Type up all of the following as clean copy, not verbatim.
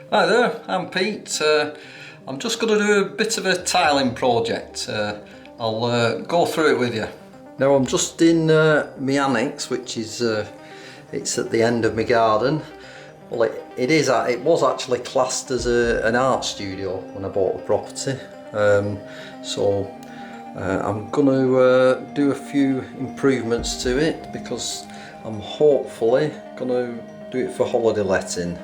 Hi there, I'm Pete. I'm just going to do a bit of a tiling project. I'll go through it with you. Now I'm just in my annex, which is it's at the end of my garden. Well, it was actually classed as an art studio when I bought the property. So I'm going to do a few improvements to it because I'm hopefully going to do it for holiday letting.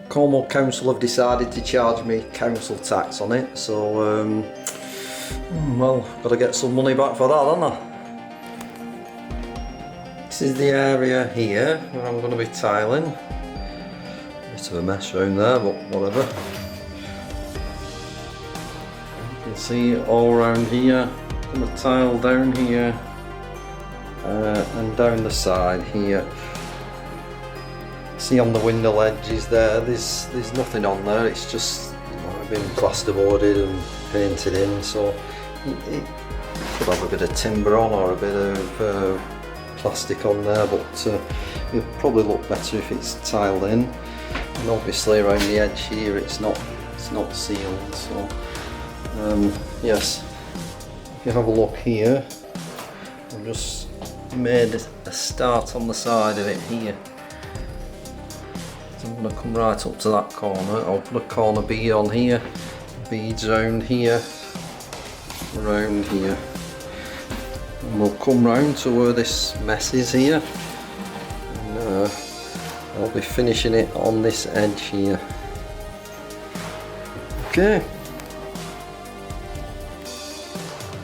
Cornwall Council have decided to charge me council tax on it, so well, got to get some money back for that, haven't I? This is the area here where I'm going to be tiling. Bit of a mess around there, but whatever. You can see all around here. I'm going to tile down here and down the side here. See on the window ledges there's nothing on there, it's just been plasterboarded and painted in, so it could have a bit of timber on or a bit of plastic on there, but it'll probably look better if it's tiled in. And obviously around the edge here it's not sealed, so yes, if you have a look here, I've just made a start on the side of it here. So I'm going to come right up to that corner. I'll put a corner bead on here, beads around here, around here, and we'll come round to where this mess is here, and I'll be finishing it on this edge here. Okay.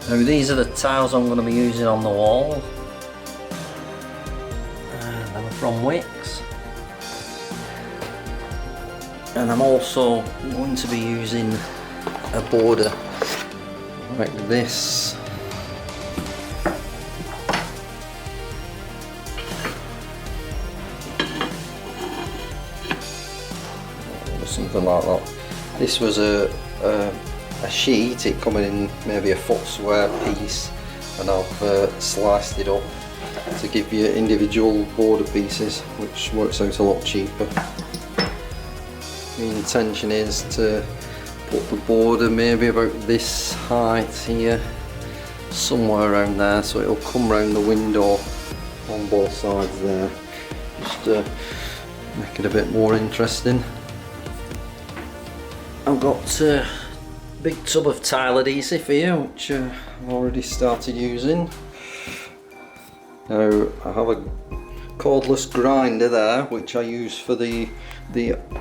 Now these are the tiles I'm going to be using on the wall, and I'm from Wicks. And I'm also going to be using a border like this. Or something like that. This was a sheet, it coming in maybe a foot square piece, and I've sliced it up to give you individual border pieces, which works out a lot cheaper. The intention is to put the border maybe about this height here, somewhere around there, so it'll come round the window on both sides there, just to make it a bit more interesting. I've got a big tub of tile adhesive here, which I've already started using. Now I have a cordless grinder there, which I use for the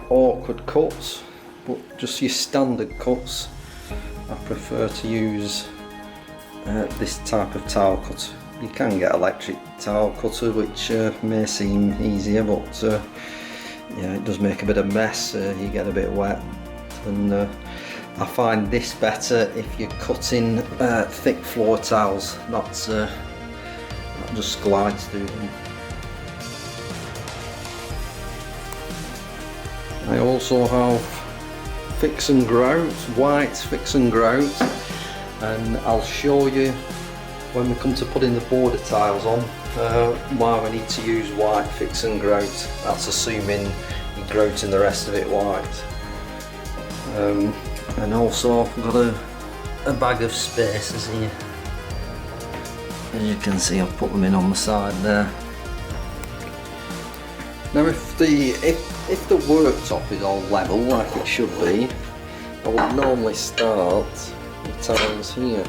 awkward cuts, but just your standard cuts I prefer to use this type of tile cutter. You can get electric tile cutter, which may seem easier, but yeah, it does make a bit of mess. You get a bit wet, and I find this better if you're cutting thick floor tiles. That just glides through them. I also have fix and grout, white fix and grout, and I'll show you when we come to putting the border tiles on why we need to use white fix and grout. That's assuming you're grouting the rest of it white. And also I've got a bag of spacers here. As you can see, I've put them in on the side there. Now if the worktop is all level like it should be, I would normally start the tiles here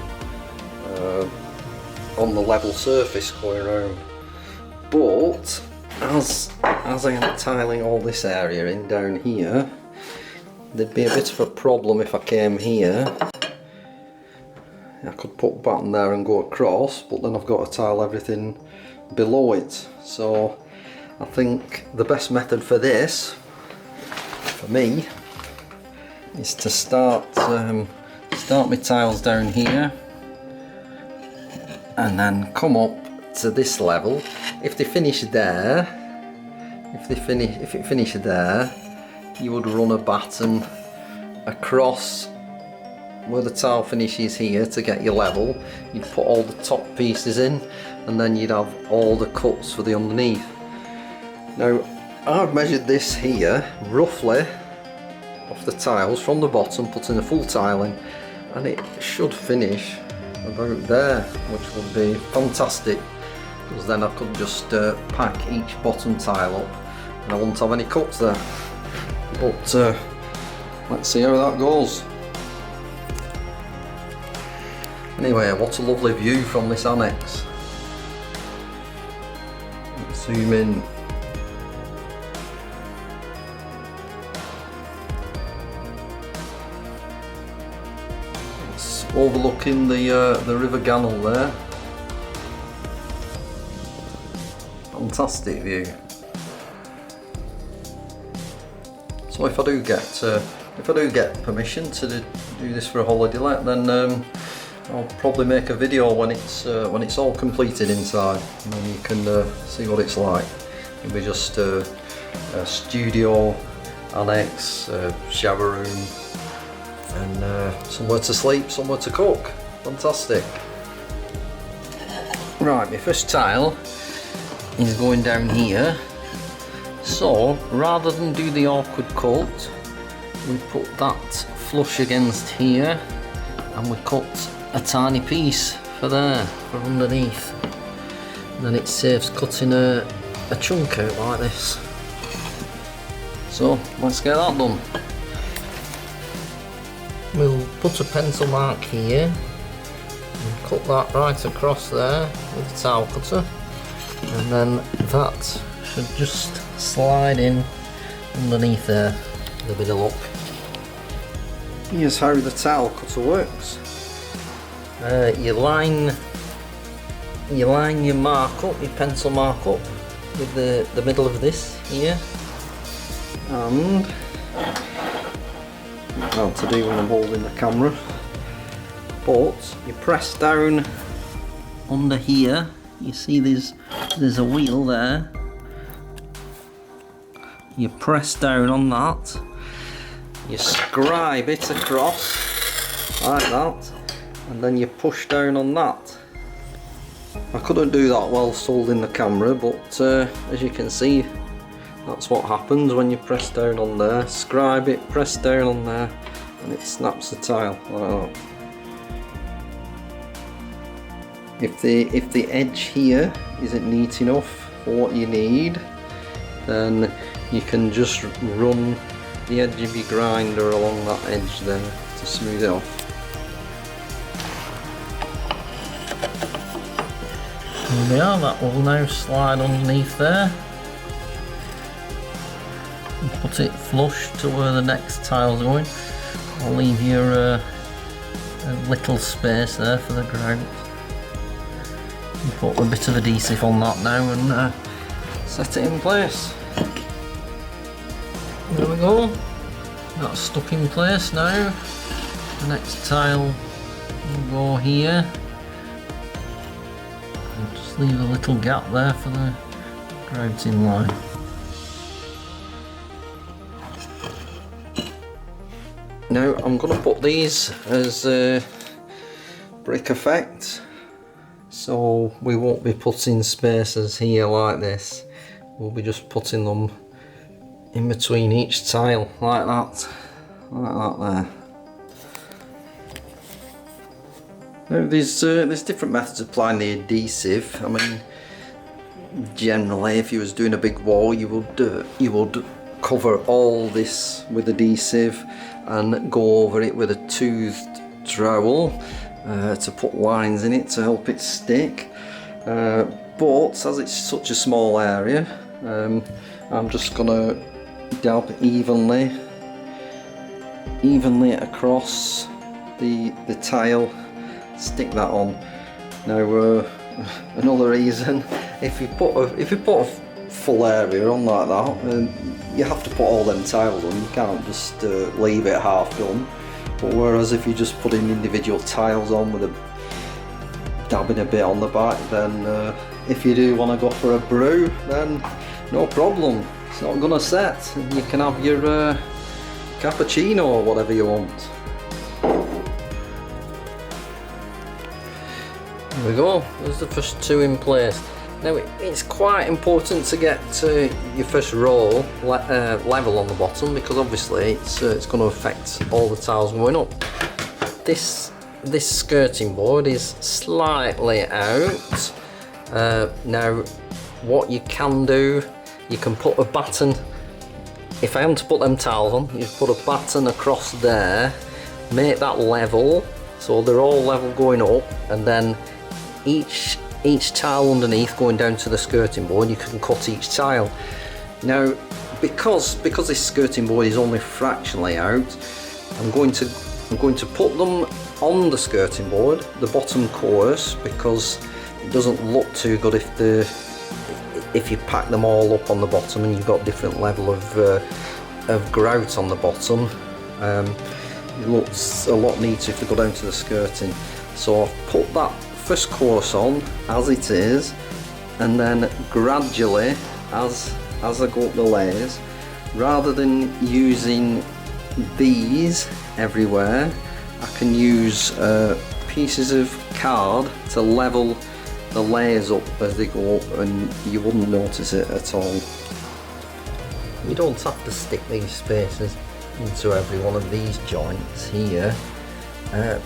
on the level surface going around. But as I am tiling all this area in down here, there'd be a bit of a problem if I came here. I could put a button there and go across, but then I've got to tile everything below it. So I think the best method for this, for me, is to start my tiles down here and then come up to this level. If they finish there, if it finished there, you would run a batten across where the tile finishes here to get your level. You'd put all the top pieces in, and then you'd have all the cuts for the underneath. Now I've measured this here roughly off the tiles from the bottom, putting a full tile in, and it should finish about there, which would be fantastic, because then I could just pack each bottom tile up and I won't have any cuts there. But let's see how that goes. Anyway, what a lovely view from this annex. Let's zoom in. It's overlooking the River Gannel there. Fantastic view. So if I do get permission to do this for a holiday let, then I'll probably make a video when it's all completed inside, and then you can see what it's like. It'll be just a studio, annex, shower room, and somewhere to sleep, somewhere to cook. Fantastic. Right, my first tile is going down here. So rather than do the awkward cut, we put that flush against here, and we cut a tiny piece for there, for underneath. And then it saves cutting a chunk out like this. So let's get that done. We'll put a pencil mark here and cut that right across there with the towel cutter, and then that should just slide in underneath there with a bit of luck. Here's how the towel cutter works. You line your mark up, your pencil mark up with the middle of this here, and hard to do when I'm holding the camera, but you press down under here. You see there's a wheel there. You press down on that, you scribe it across like that, and then you push down on that. I couldn't do that whilst holding the camera, but as you can see, that's what happens when you press down on there. Scribe it, press down on there, and it snaps the tile like that. If the edge here isn't neat enough for what you need, then you can just run the edge of your grinder along that edge there to smooth it off. There we are, that will now slide underneath there. And put it flush to where the next tile's going. I'll leave you a little space there for the grout. And put a bit of adhesive on that now and set it in place. There we go. That's stuck in place now. The next tile will go here. And just leave a little gap there for the grouting line. Now I'm going to put these as brick effect, so we won't be putting spacers here like this. We'll be just putting them in between each tile like that there. Now there's different methods of applying the adhesive. I mean, generally if you was doing a big wall, you would cover all this with adhesive and go over it with a toothed trowel to put lines in it to help it stick. But as it's such a small area, I'm just gonna dab evenly across the tile, stick that on. Now another reason, if you put a full area on like that, you have to put all them tiles on. You can't just leave it half done. But whereas if you just put in individual tiles on with dabbing a bit on the back, then if you do want to go for a brew, then no problem. It's not gonna set. You can have your cappuccino or whatever you want. There we go. There's the first two in place. Now it's quite important to get your first row level on the bottom, because obviously it's going to affect all the tiles going up. This skirting board is slightly out. Now what you can do, you can put a batten. If I am to put them tiles on, you put a batten across there, make that level so they're all level going up, and then each tile underneath going down to the skirting board, you can cut each tile. Now because this skirting board is only fractionally out, I'm going to put them on the skirting board, the bottom course, because it doesn't look too good if you pack them all up on the bottom and you've got different level of grout on the bottom. It looks a lot neater if they go down to the skirting. So I've put that first course on as it is, and then gradually as I go up the layers, rather than using these everywhere, I can use pieces of card to level the layers up as they go up, and you wouldn't notice it at all. You don't have to stick these spaces into every one of these joints here,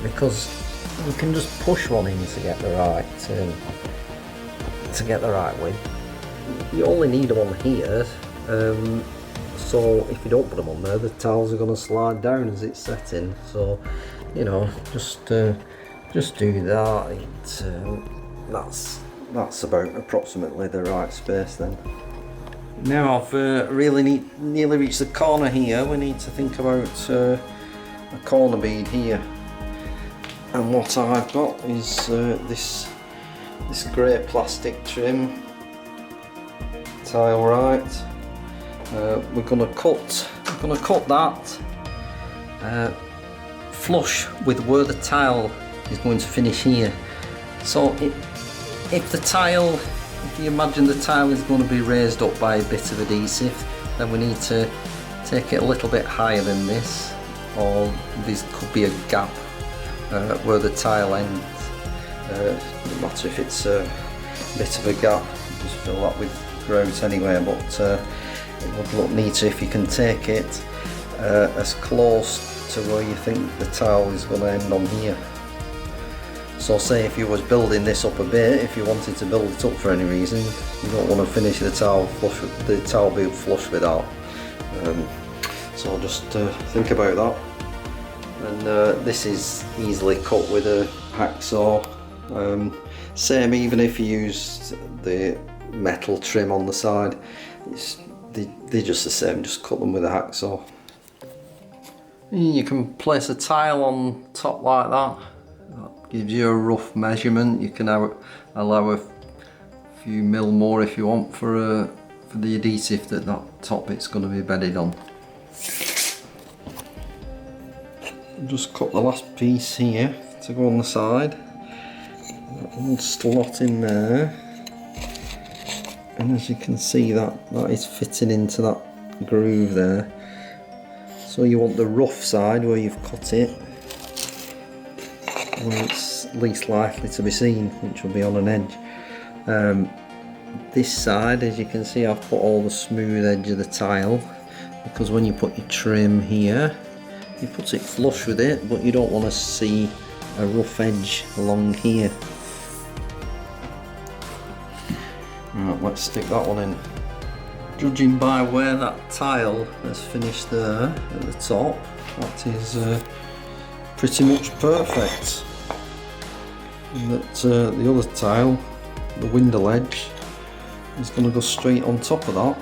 because you can just push one in to get the right width. You only need them on here, so if you don't put them on there, the tiles are going to slide down as it's setting. So you know, just do that. That's about approximately the right space then. Now I've really nearly reached the corner here. We need to think about a corner bead here, and what I've got is this grey plastic trim tile right. We're gonna cut that flush with where the tile is going to finish here. So if you imagine the tile is going to be raised up by a bit of adhesive, then we need to take it a little bit higher than this, or there could be a gap where the tile ends. No matter if it's a bit of a gap, just fill that with grout anyway, but it would look neater if you can take it as close to where you think the tile is going to end on here. So say if you was building this up a bit, if you wanted to build it up for any reason, you don't want to finish the tile flush with the tile being flush with that. So just think about that. And this is easily cut with a hacksaw. Same even if you use the metal trim on the side, they're just the same, just cut them with a hacksaw. You can place a tile on top like that. That gives you a rough measurement. You can allow a few mil more if you want for the adhesive that top bit's going to be bedded on. Just cut the last piece here to go on the side. That one slot in there, and as you can see that is fitting into that groove there. So you want the rough side where you've cut it, where it's least likely to be seen, which will be on an edge. This side, as you can see, I've put all the smooth edge of the tile, because when you put your trim here, you put it flush with it, but you don't want to see a rough edge along here. Right, let's stick that one in. Judging by where that tile has finished there at the top, that is pretty much perfect. But the other tile, the window edge, is going to go straight on top of that,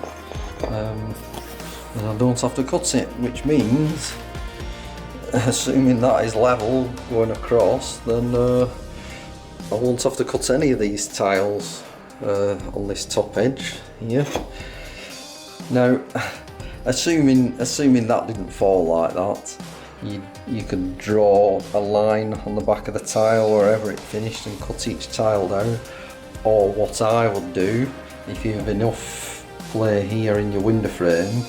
and I don't have to cut it, which means, assuming that is level going across, then I won't have to cut any of these tiles on this top edge here. Now, assuming that didn't fall like that, you could draw a line on the back of the tile wherever it finished and cut each tile down. Or what I would do, if you have enough play here in your window frame,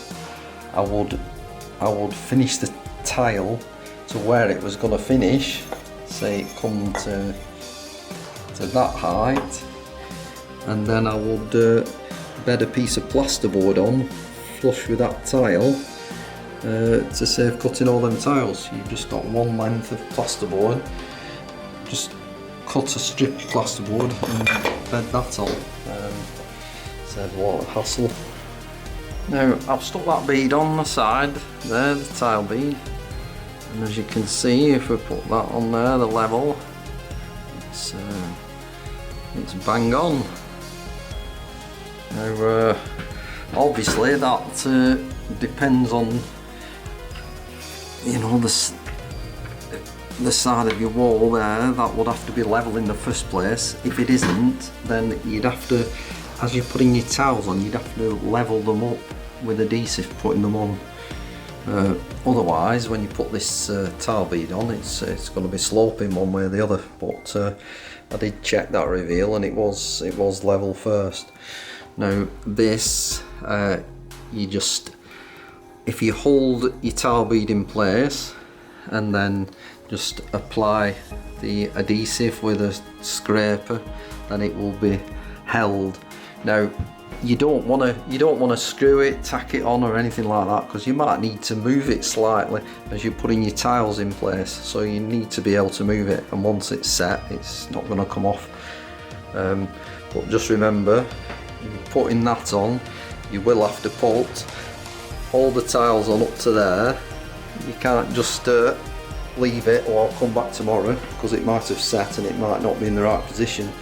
I would finish the tile to where it was going to finish. Say it come to that height, and then I would bed a piece of plasterboard on flush with that tile to save cutting all them tiles. You've just got one length of plasterboard, just cut a strip of plasterboard and bed that on. Save a lot of hassle. Now I've stuck that bead on the side there, the tile bead, and as you can see, if we put that on there, the level, it's bang on. Now obviously that depends on, you know, the side of your wall there. That would have to be level in the first place. If it isn't, then you'd have to, as you're putting your tiles on, you'd have to level them up with adhesive putting them on. Otherwise, when you put this tile bead on, it's going to be sloping one way or the other. But I did check that reveal, and it was level first. Now this, you just, if you hold your tile bead in place and then just apply the adhesive with a scraper, then it will be held. Now you don't want to screw it, tack it on or anything like that, because you might need to move it slightly as you're putting your tiles in place, so you need to be able to move it, and once it's set, it's not going to come off. But just remember, putting that on, you will have to put all the tiles on up to there. You can't just leave it, or I'll come back tomorrow, because it might have set and it might not be in the right position.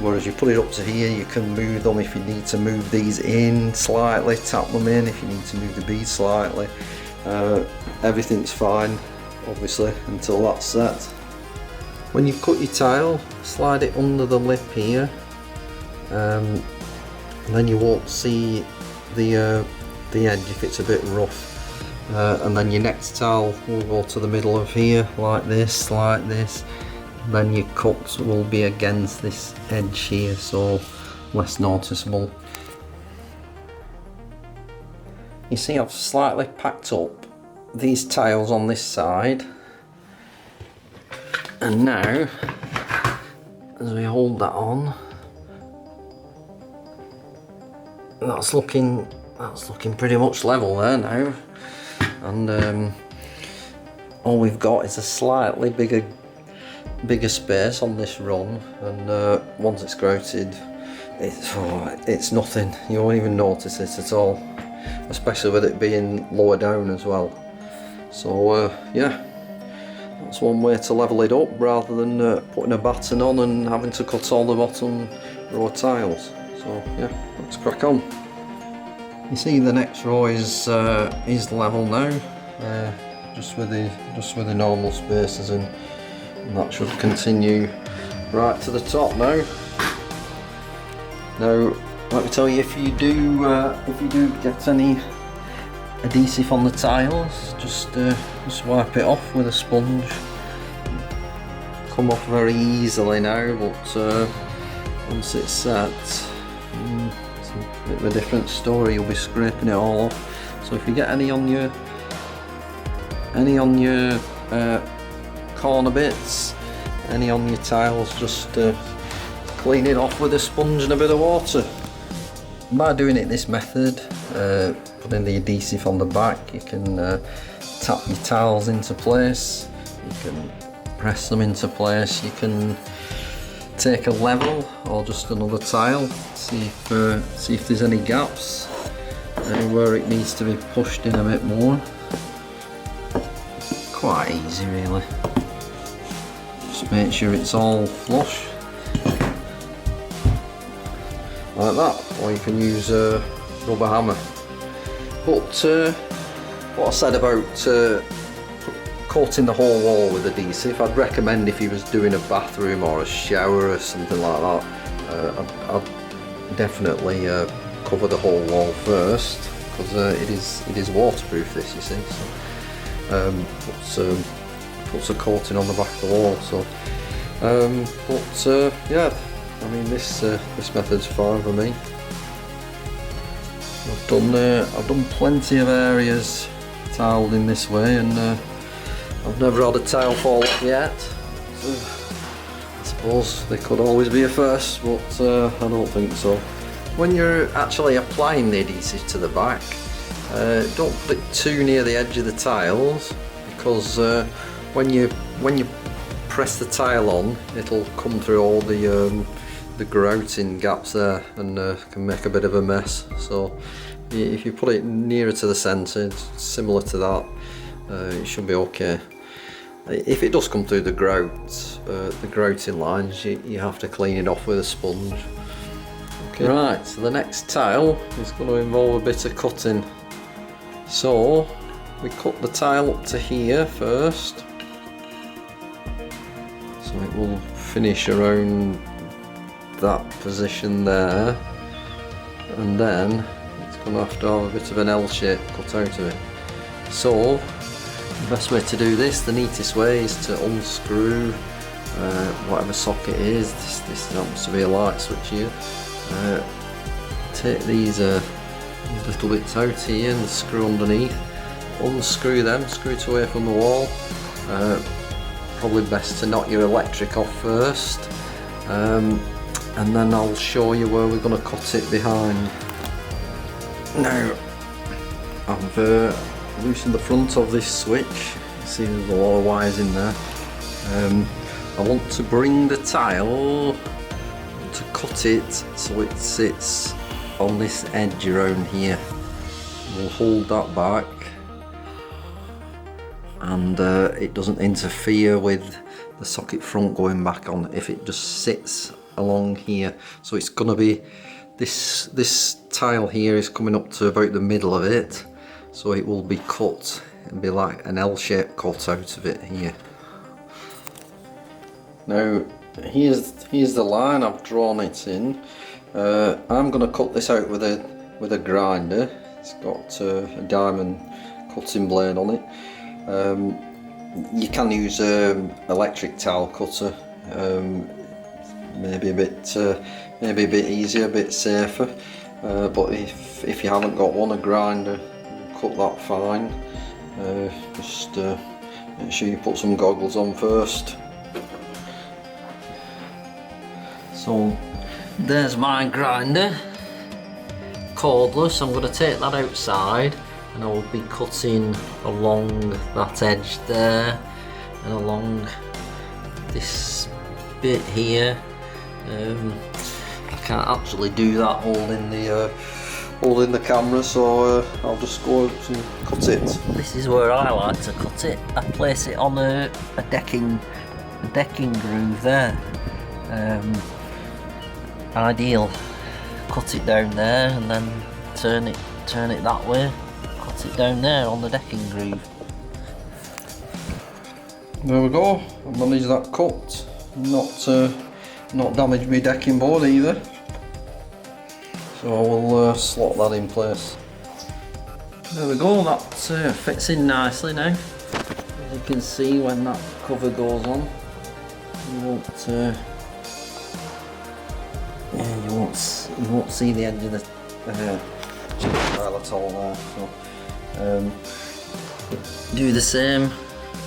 Whereas you put it up to here, you can move them if you need to move these in slightly, tap them in if you need to move the beads slightly. Everything's fine, obviously, until that's set. When you've cut your tile, slide it under the lip here, and then you won't see the edge if it's a bit rough. And then your next tile will go to the middle of here, like this, then your cuts will be against this edge here, so less noticeable. You see, I've slightly packed up these tiles on this side, and now as we hold that on, that's looking pretty much level there now, and all we've got is a slightly bigger space on this run, and once it's grouted, it's nothing. You won't even notice it at all, especially with it being lower down as well. So yeah, that's one way to level it up, rather than putting a batten on and having to cut all the bottom row of tiles. So yeah, let's crack on. You see, the next row is level now, just with the normal spaces in. And that should continue right to the top now. Now, let me tell you, if you do get any adhesive on the tiles, just wipe it off with a sponge. Come off very easily now, but once it's set, it's a bit of a different story. You'll be scraping it all off. So if you get any on your corner bits, any on your tiles, just clean it off with a sponge and a bit of water. By doing it this method, putting the adhesive on the back, you can tap your tiles into place, you can press them into place, you can take a level or just another tile, see if there's any gaps, anywhere it needs to be pushed in a bit more. Quite easy really. Just make sure it's all flush, like that, or you can use a rubber hammer. But what I said about coating the whole wall with adhesive, I'd recommend if you was doing a bathroom or a shower or something like that, I'd definitely cover the whole wall first, because it is waterproof, this, you see. So, puts a coating on the back of the wall. So, yeah, I mean, this method's fine for me. I've done plenty of areas tiled in this way, and I've never had a tile fall off yet. So, it's suppose there could always be a first, but I don't think so. When you're actually applying the adhesive to the back, don't put it too near the edge of the tiles, because when you press the tile on, it'll come through all the grouting gaps there and can make a bit of a mess. So if you put it nearer to the centre, similar to that, it should be okay. If it does come through the grouting lines, you have to clean it off with a sponge. Okay. Right, so the next tile is going to involve a bit of cutting. So we cut the tile up to here first, so it will finish around that position there, and then it's going to have a bit of an L shape cut out of it. So the best way to do this, the neatest way, is to unscrew whatever socket it is. This happens to be a light switch here. Take these little bits out here and screw underneath. Unscrew them, screw it away from the wall. Probably best to knock your electric off first, and then I'll show you where we're going to cut it behind. Now I've loosened the front of this switch. You see there's a lot of wires in there. I want to bring the tile to cut it so it sits on this edge around here. We'll hold that back, and it doesn't interfere with the socket front going back on if it just sits along here. So it's going to be this tile here is coming up to about the middle of it, so it will be cut and be like an L-shaped cut out of it here. Now here's the line I've drawn it in. I'm going to cut this out with a grinder. It's got a diamond cutting blade on it. You can use electric tile cutter. Maybe a bit easier, a bit safer. But if you haven't got one, a grinder, cut that fine. Just make sure you put some goggles on first. So there's my grinder, cordless. I'm going to take that outside, and I will be cutting along that edge there and along this bit here. I can't actually do that holding the camera, so I'll just go out and cut it. This is where I like to cut it. I place it on a decking groove there. Ideal. Cut it down there and then turn it that way. Cut it down there on the decking groove. There we go. I managed that cut. Not damage my decking board either. So I will slot that in place. There we go. That fits in nicely now. As you can see, when that cover goes on, you won't see the edge of the tile at all there. So do the same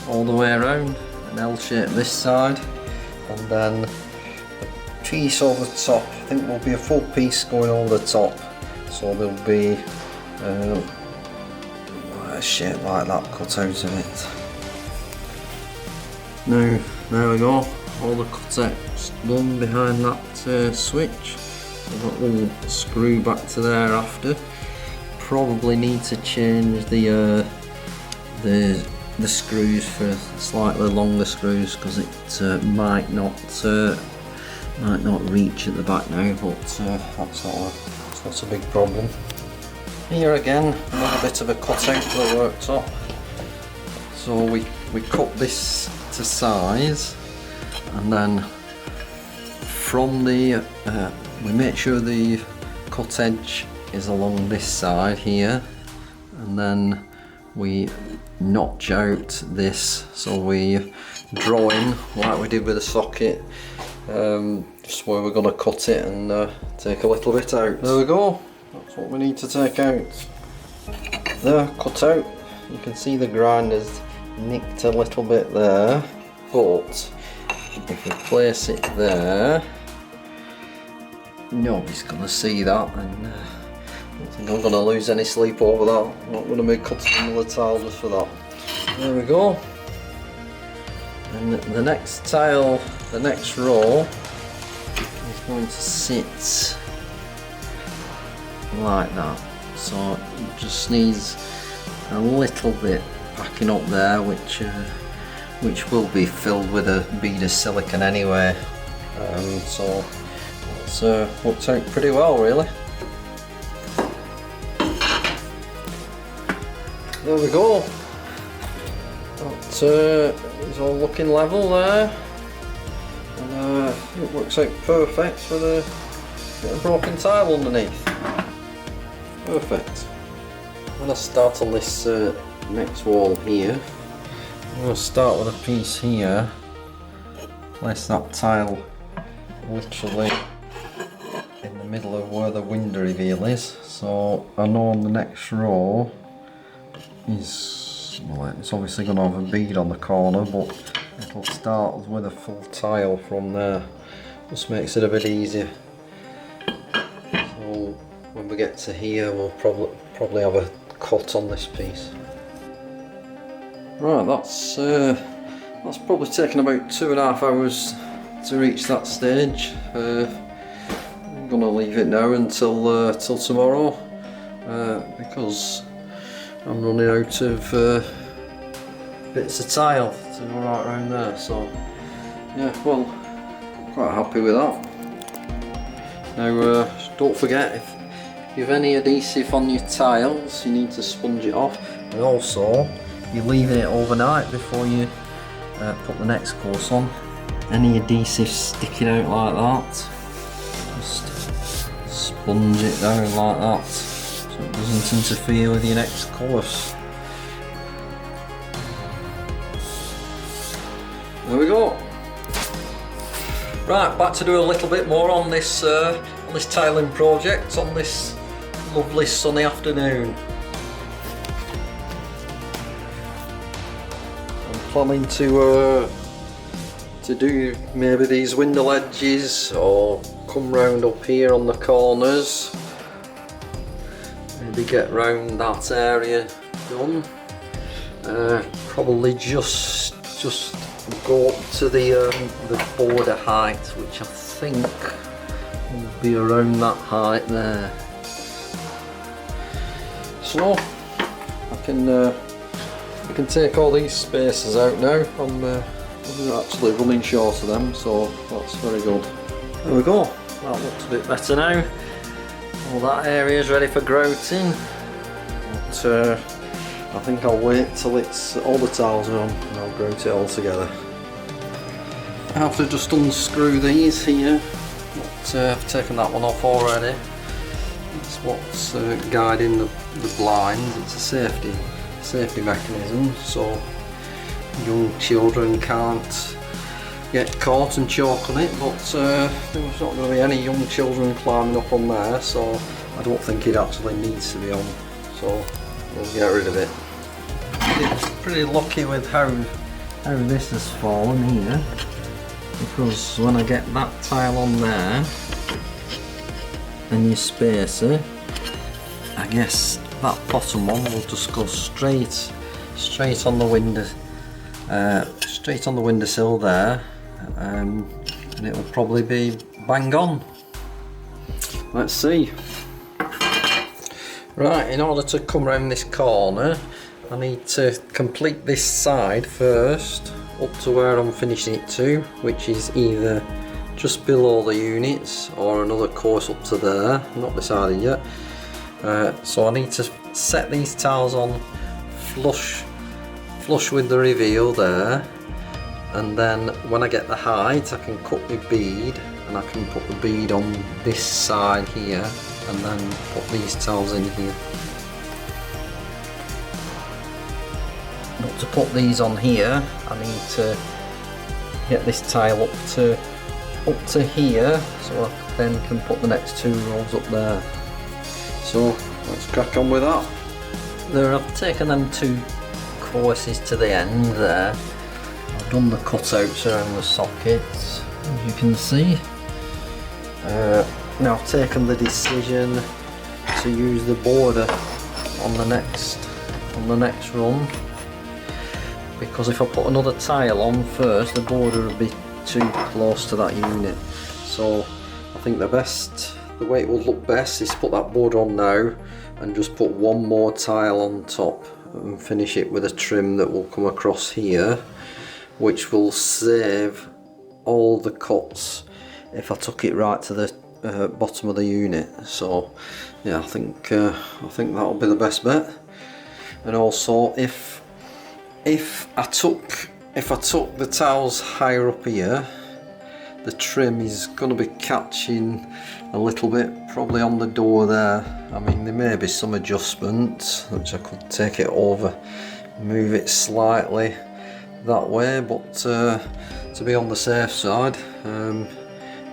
all the way around, an L shape this side, and then the piece over the top, I think will be a full piece going over the top, so there'll be a shape like that cut out of it. Now there we go, all the cutouts done behind that switch. So that will screw back to there after. Probably need to change the screws for slightly longer screws, because it might not reach at the back now, but that's not a big problem. Here again, another bit of a cutout for the worktop. So we cut this to size, and then from the we make sure the cut edge is along this side here, and then we notch out this, so we draw in like we did with the socket, just where we're going to cut it, and take a little bit out. There we go, that's what we need to take out. There, cut out. You can see the grinder's nicked a little bit there, but if we place it there, nobody's going to see that, and I don't think I'm going to lose any sleep over that. I'm not going to be cutting another tile just for that. There we go. And the next tile, the next row, is going to sit like that. So it just needs a little bit packing up there, which will be filled with a bead of silicone anyway. So it's worked out pretty well, really. There we go. That is all looking level there, and it works out perfect for the broken tile underneath. Perfect. I'm going to start on this next wall here. I'm going to start with a piece here, place that tile literally in the middle of where the window reveal is, so I know on the next row is, well, it's obviously going to have a bead on the corner, but it'll start with a full tile from there. Just makes it a bit easier. So when we get to here, we'll probably have a cut on this piece. Right, that's probably taken about 2.5 hours to reach that stage. I'm gonna leave it now until tomorrow because I'm running out of bits of tile to go right around there. So yeah, well, I'm quite happy with that. Now don't forget, if you have any adhesive on your tiles, you need to sponge it off, and also you're leaving it overnight before you put the next course on. Any adhesive sticking out like that, just sponge it down like that so it doesn't interfere with your next course. There we go. Right, back to do a little bit more on this tiling project on this lovely sunny afternoon. I'm planning to do maybe these window ledges, or come round up here on the corners, maybe get round that area done. Probably just go up to the border height, which I think will be around that height there. So I can take all these spaces out now. I'm actually running short of them, so that's very good. There we go. That looks a bit better now. All that area is ready for grouting. But I think I'll wait till it's all the tiles are on and I'll grout it all together. I have to just unscrew these here, but I've taken that one off already. It's what's guiding the blinds. It's a safety mechanism, so young children can't get caught and choke on it, but there's not going to be any young children climbing up on there, so I don't think it actually needs to be on, so we'll get rid of it. It's pretty lucky with how this has fallen here, because when I get that tile on there and your spacer, I guess that bottom one will just go straight on the window, straight on the windowsill there, and it will probably be bang on. Let's see. Right, in order to come around this corner, I need to complete this side first up to where I'm finishing it to, which is either just below the units or another course up to there. I'm not decided yet. So I need to set these tiles on flush with the reveal there, and then when I get the height I can cut my bead and I can put the bead on this side here and then put these tiles in here. But to put these on here I need to get this tile up to here, so I then can put the next 2 rows up there. So let's crack on with that. There, I've taken them 2 courses to the end there. I've done the cutouts around the sockets, as you can see. Now I've taken the decision to use the border on the next run, because if I put another tile on first, the border would be too close to that unit. So I think the way it will look best is to put that border on now and just put one more tile on top and finish it with a trim that will come across here, which will save all the cuts if I took it right to the bottom of the unit. So yeah, I think that'll be the best bet. And also, if I took the tiles higher up here, the trim is going to be catching a little bit, probably on the door there. I mean, there may be some adjustments which I could take it over, move it slightly that way, but to be on the safe side,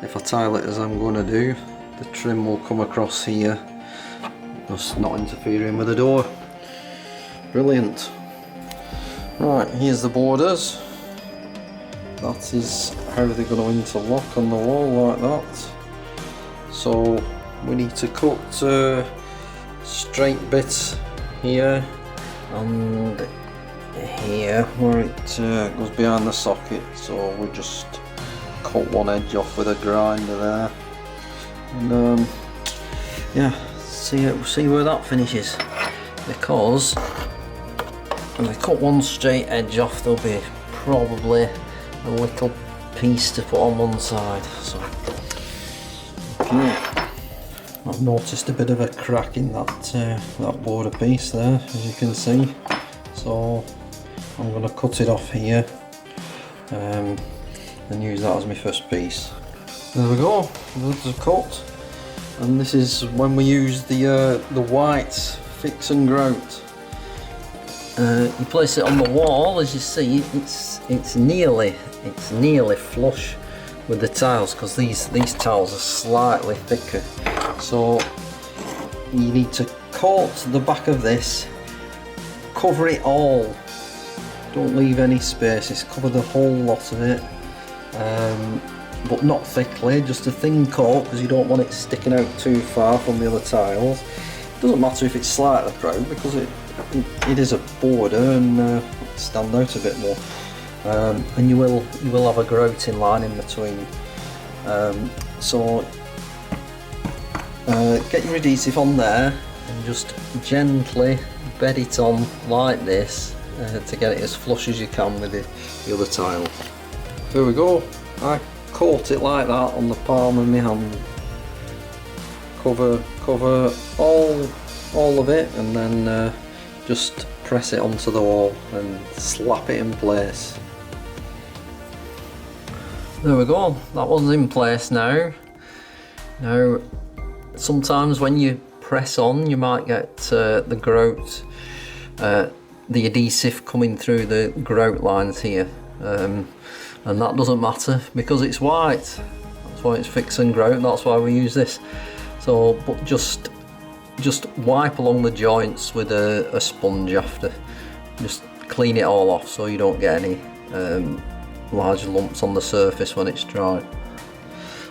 if I tile it as I'm going to do, the trim will come across here, just not interfering with the door. Brilliant. Right, here's the borders. That is how they're going to interlock on the wall, like that. So we need to cut straight bits here and here where it goes behind the socket. So we just cut one edge off with a grinder there, and yeah, see where that finishes. Because if I cut one straight edge off, there'll be probably a little piece to put on one side. So okay, I've noticed a bit of a crack in that border piece there, as you can see. So I'm going to cut it off here and use that as my first piece. There we go, that's a cut. And this is when we use the white fix and grout. You place it on the wall. As you see, it's nearly flush with the tiles, because these tiles are slightly thicker. So you need to coat the back of this, cover it all, don't leave any spaces, cover the whole lot of it, but not thickly, just a thin coat, because you don't want it sticking out too far from the other tiles. It doesn't matter if it's slightly proud, because it is a border and stand out a bit more. And you will have a grouting line in between. So get your adhesive on there and just gently bed it on like this to get it as flush as you can with the other tile. There we go. I coat it like that on the palm of my hand. Cover all of it, and then just press it onto the wall and slap it in place. There we go, that one's in place now. Now sometimes when you press on, you might get the grout, the adhesive coming through the grout lines here, and that doesn't matter because it's white. That's why it's fix and grout, that's why we use this. So, but just wipe along the joints with a sponge after. Just clean it all off so you don't get any large lumps on the surface when it's dry.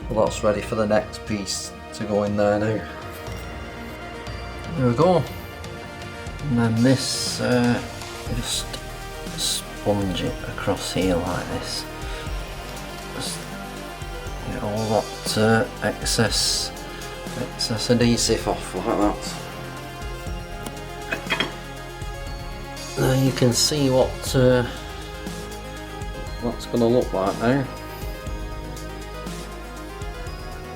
Well, that's ready for the next piece to go in there now. There we go. And then this, just sponge it across here like this. Just get all that excess adhesive off like that. Now you can see what that's going to look like now.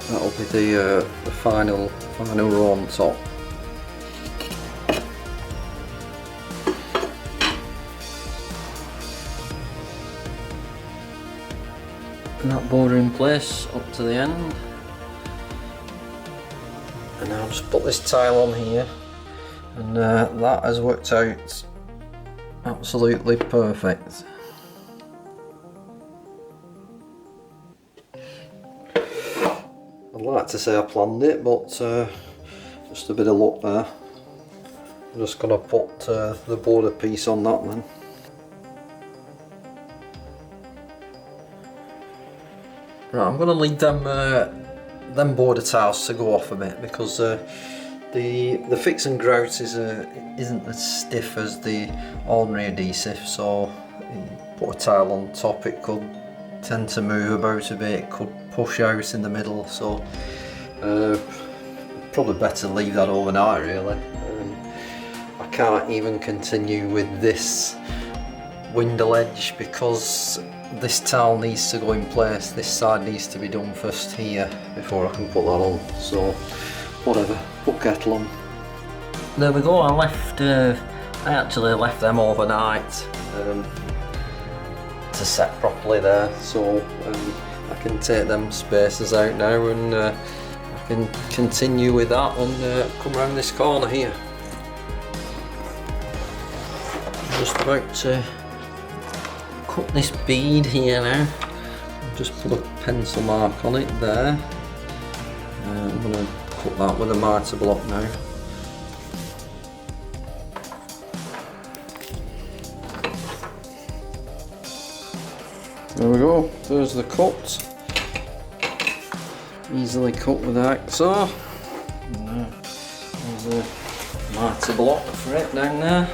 That'll be the final row on top. And that border in place up to the end. And now I'll just put this tile on here, and that has worked out absolutely perfect. I'd like to say I planned it, but just a bit of luck there. I'm just going to put the border piece on that then. Right, I'm going to leave them border tiles to go off a bit, because the fix and grout isn't as stiff as the ordinary adhesive, so you put a tile on top, it could tend to move about a bit, it could push out in the middle, so probably better leave that overnight really. I can't even continue with this window edge because this tile needs to go in place. This side needs to be done first here before I can put that on, so whatever, put kettle on. There we go, I actually left them overnight to set properly there, so I can take them spacers out now, and I can continue with that and come around this corner here. I'm just about to cut this bead here now. I'll just put a pencil mark on it there. I'm going to cut that with a mitre block now. There we go, there's the cut. Easily cut with the hacksaw. There's a mitre block for it down there.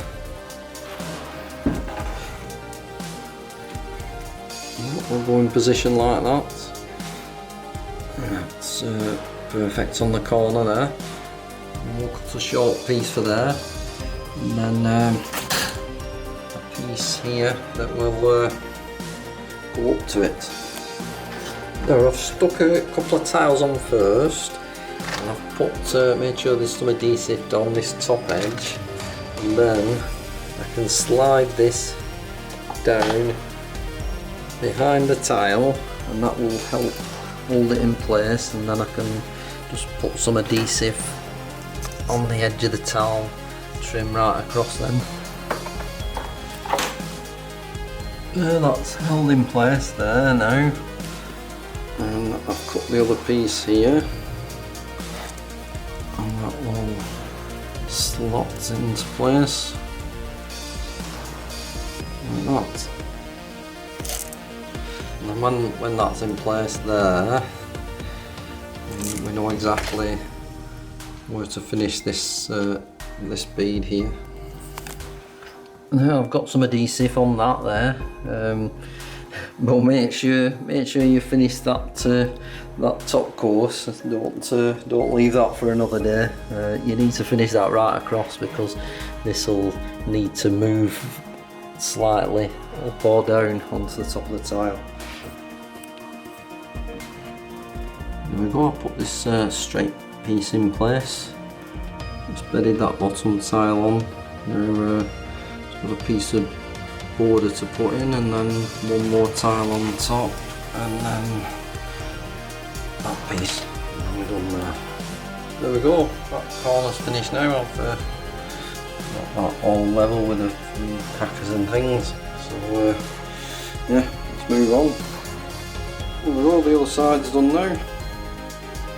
We'll go in position like that. That's perfect on the corner there. And we'll cut a short piece for there, and then a piece here that will go up to it. There, I've stuck a couple of tiles on first, and I've put made sure there's some adhesive on this top edge, and then I can slide this down behind the tile, and that will help hold it in place, and then I can just put some adhesive on the edge of the tile, trim right across them. That's held in place there now, and I've cut the other piece here, and that will slot into place like that. And when that's in place there, we know exactly where to finish this this bead here. Now I've got some adhesive on that there, but make sure you finish that top course. Don't leave that for another day. You need to finish that right across, because this will need to move slightly up or down onto the top of the tile. There we go, I'll put this straight piece in place. Just bedded that bottom tile on. Now just got a piece of border to put in, and then one more tile on the top, and then that piece, and then we're done there. There we go, that corner's finished now. I've got that all level with a few hackers and things, so yeah, let's move on. There we go, the other side's done now.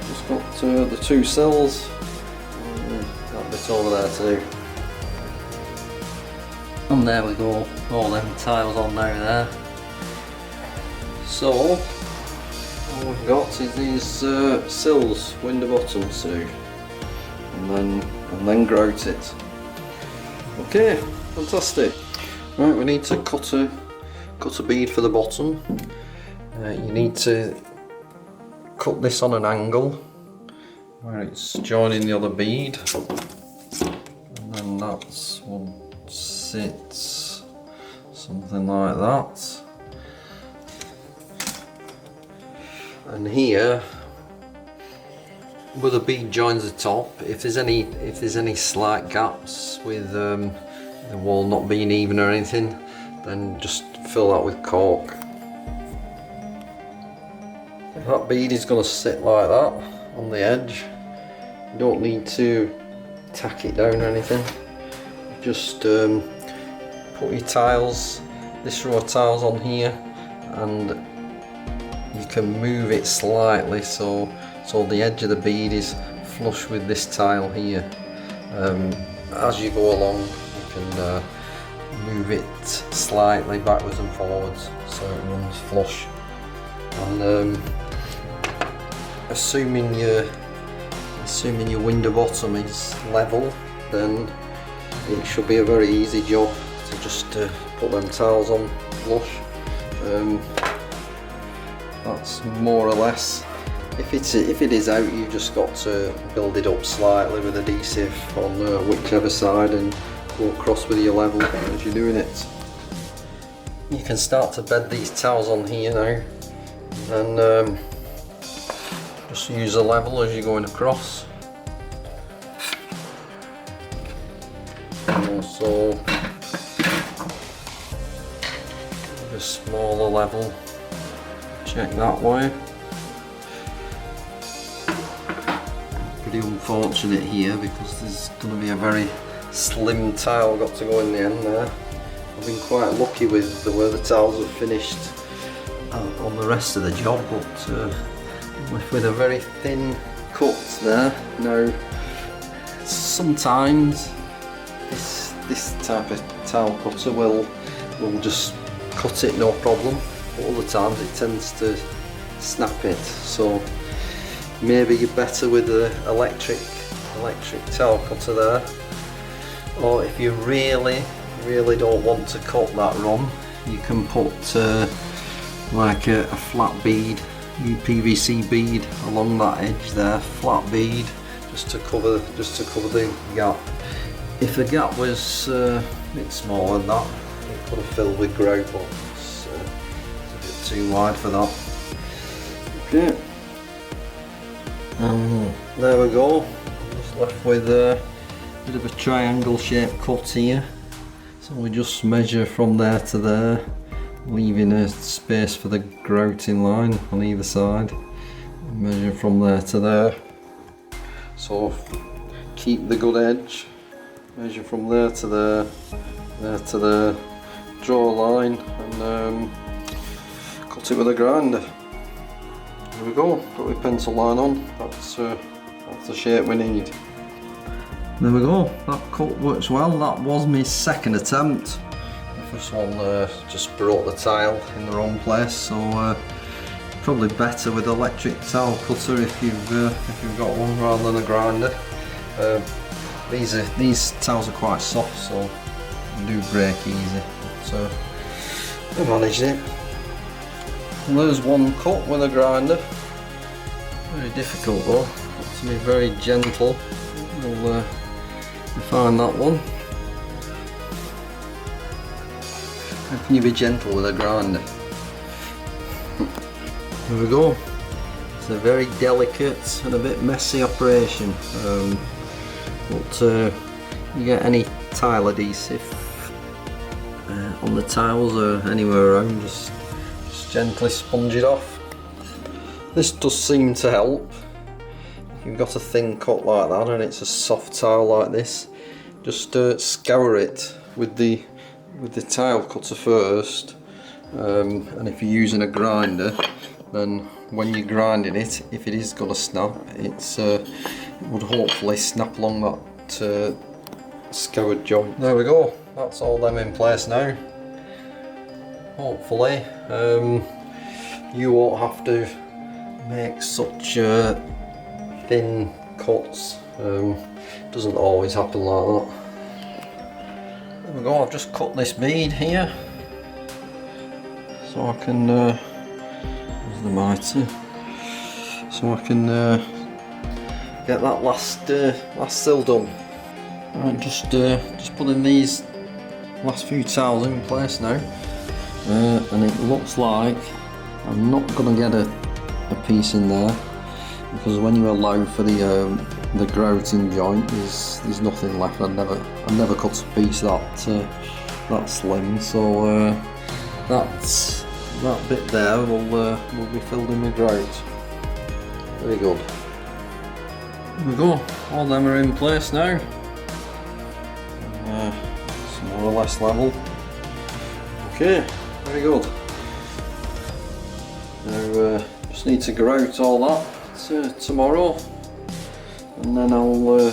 Just got the two cells, that bit over there too. And there we go, all them tiles on now there. So, all we've got is these sills, window bottoms too, and then grout it. Okay, fantastic. Right, we need to cut a bead for the bottom. You need to cut this on an angle where it's joining the other bead, and then that's one sits something like that. And here, where the bead joins the top, if there's any slight gaps with the wall not being even or anything, then just fill that with cork. That bead is going to sit like that on the edge. You don't need to tack it down or anything. Just put your tiles, this row of tiles on here, and you can move it slightly so the edge of the bead is flush with this tile here. As you go along, you can move it slightly backwards and forwards so it runs flush. And assuming your window bottom is level, then it should be a very easy job to just put them tiles on flush. That's more or less. If it is out, you've just got to build it up slightly with adhesive on whichever side and go across with your level as you're doing it. You can start to bed these tiles on here now, and just use a level as you're going across. And also a smaller level, check that way. Pretty unfortunate here because there's going to be a very slim tile got to go in the end there. I've been quite lucky with the way the tiles have finished on the rest of the job, but with a very thin cut there. Now sometimes this type of tile cutter will just cut it no problem, but other times it tends to snap it, so maybe you're better with the electric tile cutter there. Or if you really don't want to cut that run, you can put like a flat bead, PVC bead along that edge there, flat bead, just to cover the gap. If the gap was a bit smaller than that, it could have filled with grout, but it's a bit too wide for that. Okay, and there we go. Just left with a bit of a triangle shaped cut here. So we just measure from there to there, leaving a space for the grouting line on either side. Measure from there to there. So keep the good edge. Measure from there to there to there. Draw a line and cut it with a grinder. There we go. Got my pencil line on. That's the shape we need. There we go, that cut works well. That was my second attempt. The first one just broke the tile in the wrong place, so probably better with electric tile cutter if you've got one rather than a grinder. These tiles are quite soft, so they do break easy, but I managed it. And there's one cut with a grinder. Very difficult though, got to be very gentle. We'll find that one. How can you be gentle with a grinder? There we go. It's a very delicate and a bit messy operation, but you get any tile adhesive on the tiles or anywhere around, just gently sponge it off. This does seem to help. If you've got a thin cut like that and it's a soft tile like this, just scour it with the tile cutter first, and if you're using a grinder, then when you're grinding it, if it is going to snap, it would hopefully snap along that scoured joint. There we go, that's all them in place now. Hopefully you won't have to make such thin cuts. Doesn't always happen like that. There we go, I've just cut this bead here so I can there's the mitre, so I can get that last sill done. Right, just putting these last few tiles in place now, and it looks like I'm not going to get a piece in there, because when you allow for the grouting joint, there's nothing left. I've never cut a piece that slim, so that bit there will be filled in with grout. Very good. There we go. All them are in place now. It's more or less level. Okay, very good. Now just need to grout all that tomorrow, and then I'll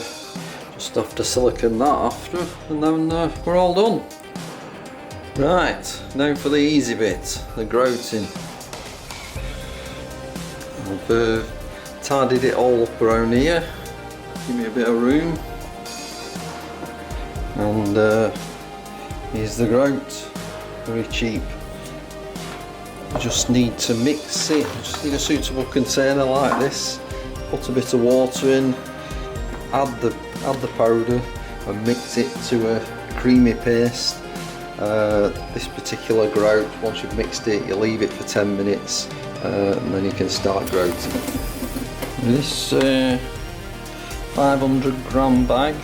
just have to silicone that after, and then we're all done. Right, now for the easy bit, the grouting. I've tidied it all up around here, give me a bit of room, and here's the grout, very cheap. You just need to mix it, just need a suitable container like this, put a bit of water in, add the powder and mix it to a creamy paste. This particular grout, once you've mixed it, you leave it for 10 minutes and then you can start grouting. This 500 gram bag,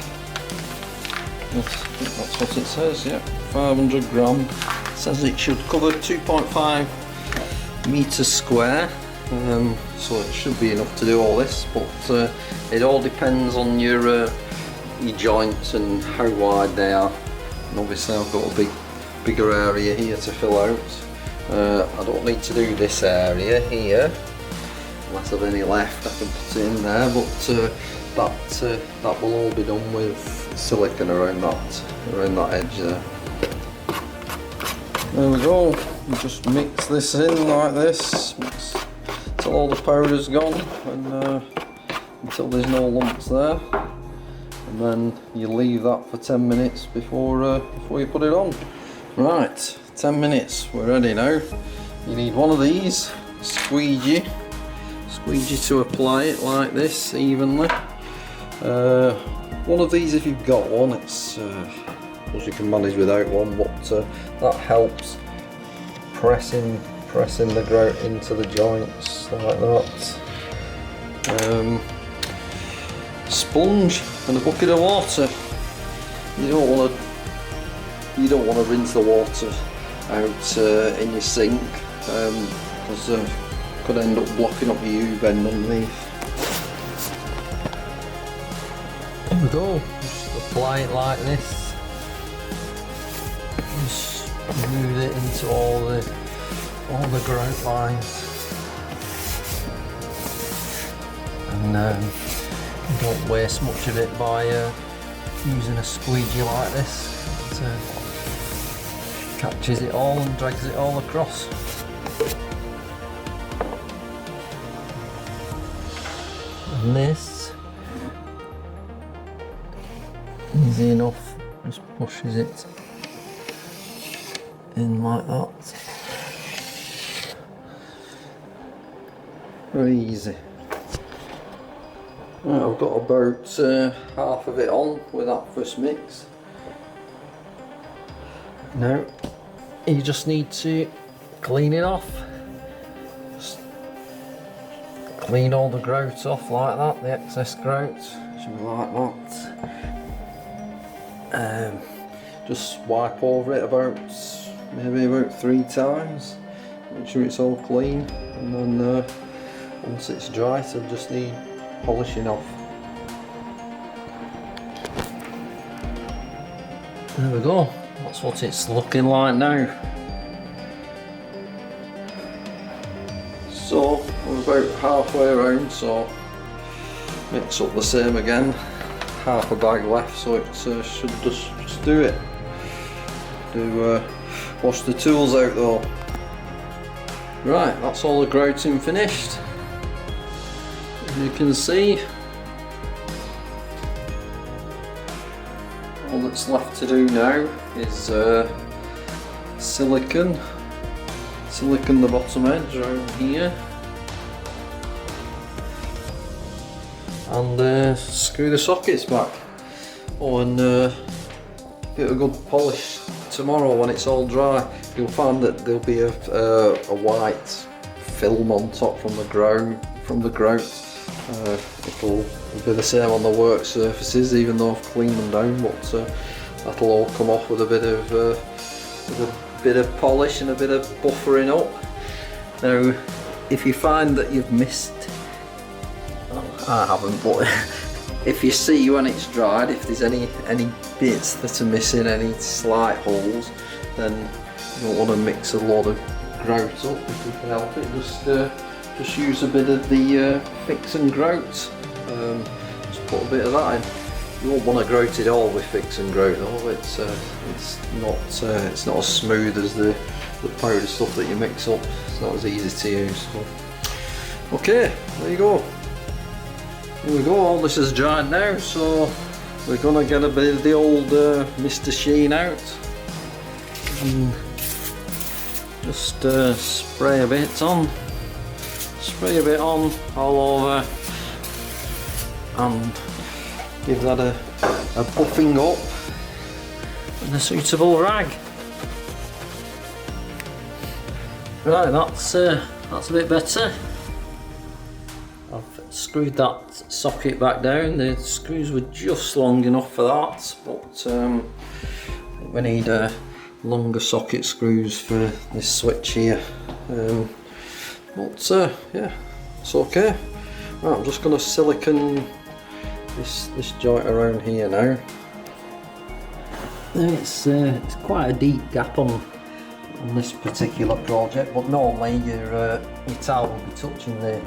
that's what it says, yeah, 500 gram. It says it should cover 2.5 meters square, so it should be enough to do all this, but it all depends on your joints and how wide they are. And obviously I've got a bigger area here to fill out. I don't need to do this area here, unless I've any left I can put it in there, but that will all be done with silicone around that edge there. There we go, you just mix this in like this, mix till all the powder's gone, and until there's no lumps there, and then you leave that for 10 minutes before you put it on. Right, 10 minutes, we're ready now. You need one of these, squeegee to apply it like this evenly. One of these if you've got one, it's you can manage without one, but that helps pressing the grout into the joints like that. Sponge and a bucket of water. You don't want to rinse the water out in your sink, because it could end up blocking up your U-bend underneath. There we go. Just apply it like this. Just smooth it into all the grout lines, and you don't waste much of it by using a squeegee like this. It catches it all and drags it all across. And this, easy enough, just pushes it in like that. Very easy. Right, I've got about half of it on with that first mix. Now you just need to clean it off. Just clean all the grout off like that, the excess grout. Should be like that. Just wipe over it maybe about 3 times. Make sure it's all clean, and then once it's dry, so just need polishing off. There we go. That's what it's looking like now. So we're about halfway around, so mix up the same again. Half a bag left, so it should just do it. Wash the tools out though. Right, that's all the grouting finished. As you can see, all that's left to do now is silicone the bottom edge around here, and screw the sockets back. Oh, and give it a good polish tomorrow when it's all dry. You'll find that there'll be a white film on top from the grout. It'll be the same on the work surfaces, even though I've cleaned them down, but that'll all come off with a bit of polish and a bit of buffering up. Now, if you find that you've missed, well, I haven't, but if you see when it's dried, if there's any bits that are missing, any slight holes, then you don't want to mix a lot of grout up if you can help it. Just use a bit of the fix and grout. Just put a bit of that in. You won't want to grout it all with fix and grout though. It's not as smooth as the powder stuff that you mix up. It's not as easy to use. So. Okay, there you go. Here we go, all this is dried now, so we're gonna get a bit of the old Mr. Sheen out. And just spray a bit on. Spray a bit on all over and give that a buffing up and a suitable rag. Right, that's a bit better. I've screwed that socket back down. The screws were just long enough for that, but we need longer socket screws for this switch here. But yeah, it's okay. Right, I'm just going to silicone this joint around here now. It's quite a deep gap on this particular project, but normally your tile will be touching the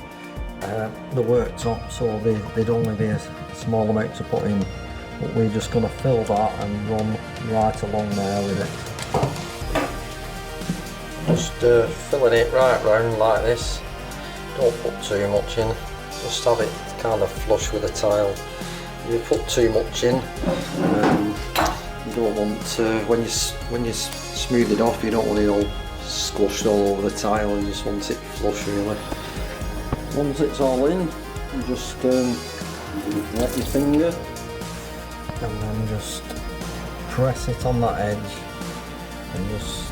worktop, so they'd only be a small amount to put in. But we're just going to fill that and run right along there with it. Just filling it right round like this. Don't put too much in, just have it kind of flush with the tile. If you put too much in, you don't want when you smooth it off, you don't want it all squashed all over the tile. You just want it flush really. Once it's all in, you just wet your finger and then just press it on that edge and just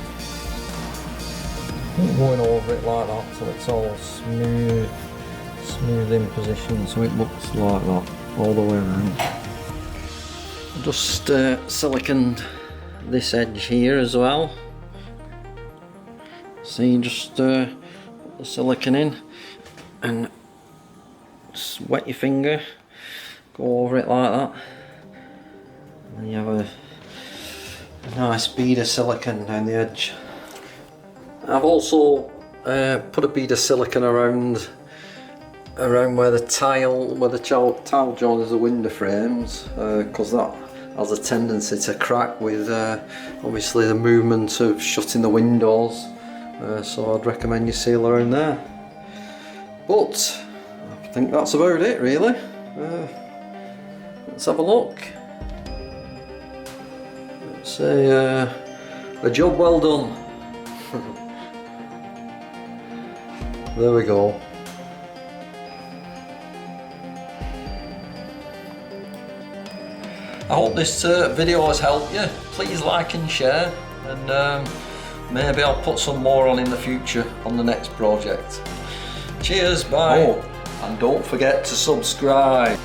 keep going over it like that till it's all smooth in position, so it looks like that all the way around. Just siliconed this edge here as well. See, just put the silicone in and just wet your finger, go over it like that, and you have a nice bead of silicone down the edge. I've also put a bead of silicone around where the tile joins the window frames, because that has a tendency to crack with obviously the movement of shutting the windows, so I'd recommend you seal around there. But I think that's about it really. Let's have a look. It's a job well done. There we go. I hope this video has helped you. Please like and share, and maybe I'll put some more on in the future on the next project. Cheers, bye. Oh, and don't forget to subscribe.